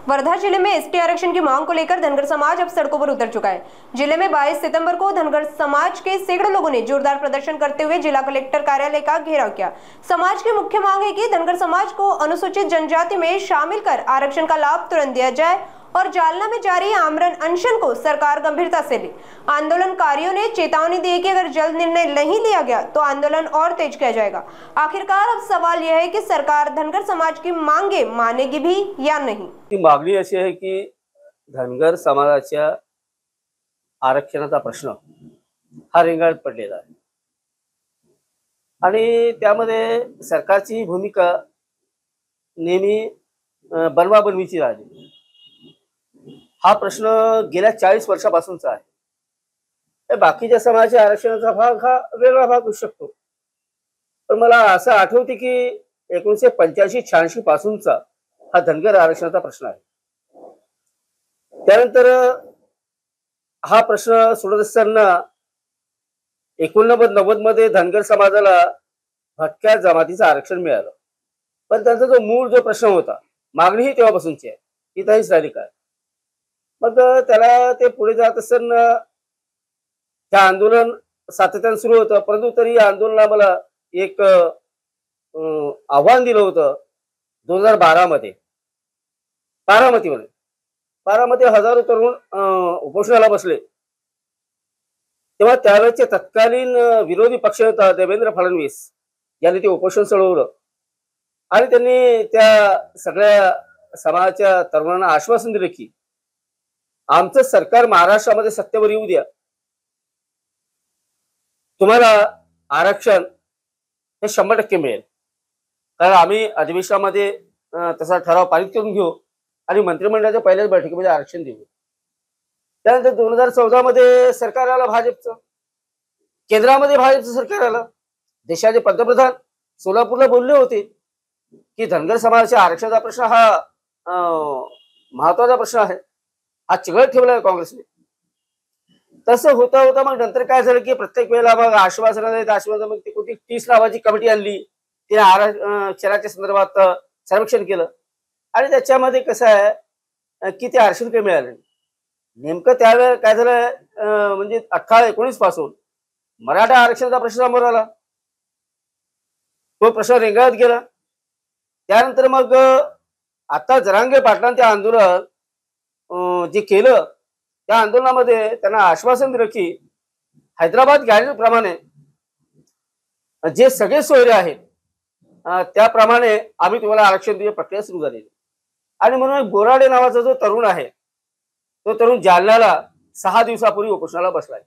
वर्धा जिले में एसटी आरक्षण की मांग को लेकर धनगर समाज अब सड़कों पर उतर चुका है। जिले में 22 सितंबर को धनगर समाज के सैकड़ों लोगों ने जोरदार प्रदर्शन करते हुए जिला कलेक्टर कार्यालय का घेराव किया। समाज की मुख्य मांग है कि धनगर समाज को अनुसूचित जनजाति में शामिल कर आरक्षण का लाभ तुरंत दिया जाए और जालना में जारी आमरण अनशन को सरकार गंभीरता से ले। आंदोलनकारियों ने चेतावनी दी है कि अगर जल्द निर्णय नहीं लिया गया तो आंदोलन और तेज किया जाएगा। आखिरकार अब सवाल यह है कि सरकार धनगर समाज की मांगे मानेगी भी या नहीं। ती मागणी अशी आहे की धनगर समाजाच्या आरक्षणाचा प्रश्न हा रेंगाळत पडलेला आहे आणि त्यामध्ये सरकारची भूमिका नेहमी बनवाबनवीची राहिली। हा प्रश्न गेल्या 40 वर्षापासूनचा आहे। बाकीच्या समाजाच्या आरक्षणाचा भाग हा वेगळा भाग असू शकतो, पण मला असं आठवते की 1985-86 पासूनचा हा धनगर आरक्षणाचा प्रश्न आहे। त्यानंतर हा प्रश्न सोडत असताना 89-90 मध्ये धनगर समाजाला भटक्या जमातीचं आरक्षण मिळालं, पण त्यांचा जो मूळ जो प्रश्न होता, मागणी ही तेव्हापासूनची आहे, ती तशीच राहिली काय। मग त्याला ते पुढे जात असताना ते आंदोलन सातत्याने सुरू होतं, परंतु तरी आंदोलनाला मला एक आव्हान दिलं होतं 2012 मध्ये बारामतीमध्ये हजारो तरुण उपोषणाला बसले। तेव्हा त्यावेळेचे तत्कालीन विरोधी पक्षनेता देवेंद्र फडणवीस यांनी ते उपोषण सोडवलं आणि त्यांनी त्या सगळ्या समाजाच्या तरुणांना आश्वासन दिले की आमचं सरकार महाराष्ट्रामध्ये सत्तेवर येऊ द्या, तुम्हाला आरक्षण हे 100% मिळेल, कारण आम्ही अधिवेशनामध्ये तसा ठराव पारित करून घेऊ आणि मंत्रिमंडळाच्या पहिल्याच बैठकीमध्ये आरक्षण देऊ। त्यानंतर 2014 मध्ये सरकार आलं भाजपचं, केंद्रामध्ये भाजपचं सरकार आलं। देशाचे पंतप्रधान सोलापूरला बोलले होते की धनगर समाजाच्या आरक्षणाचा प्रश्न हा महत्वाचा प्रश्न आहे, हा चिघळत ठेवलाय काँग्रेसने। तसं होता होता मग नंतर काय झालं की प्रत्येक वेळेला मग आश्वासन मग ती कोणती 30 नावाची कमिटी आणली, तिने आरक्षणाच्या संदर्भात सर्वेक्षण केलं आणि त्याच्यामध्ये कसं आहे की ते आरक्षण काही मिळालं नाही। नेमकं त्यावेळेला काय झालं म्हणजे 18-19 पासून मराठा आरक्षणाचा प्रश्न समोर आला, तो प्रश्न रेंगाळत गेला। त्यानंतर मग आता जरांगे पाटलांनी ते आंदोलन जे केलं, त्या आंदोलनामध्ये त्यांना आश्वासन दिलं की हैदराबाद गॅरेज प्रमाणे जे सगळे सोयरे आहेत त्याप्रमाणे आम्ही तुम्हाला आरक्षण देण्याची प्रक्रिया सुरू झाली। आणि म्हणून बोराडे नावाचा जो तरुण आहे, तो तरुण जालन्याला 6 दिवसापूर्वी उपोषणाला बसलाय।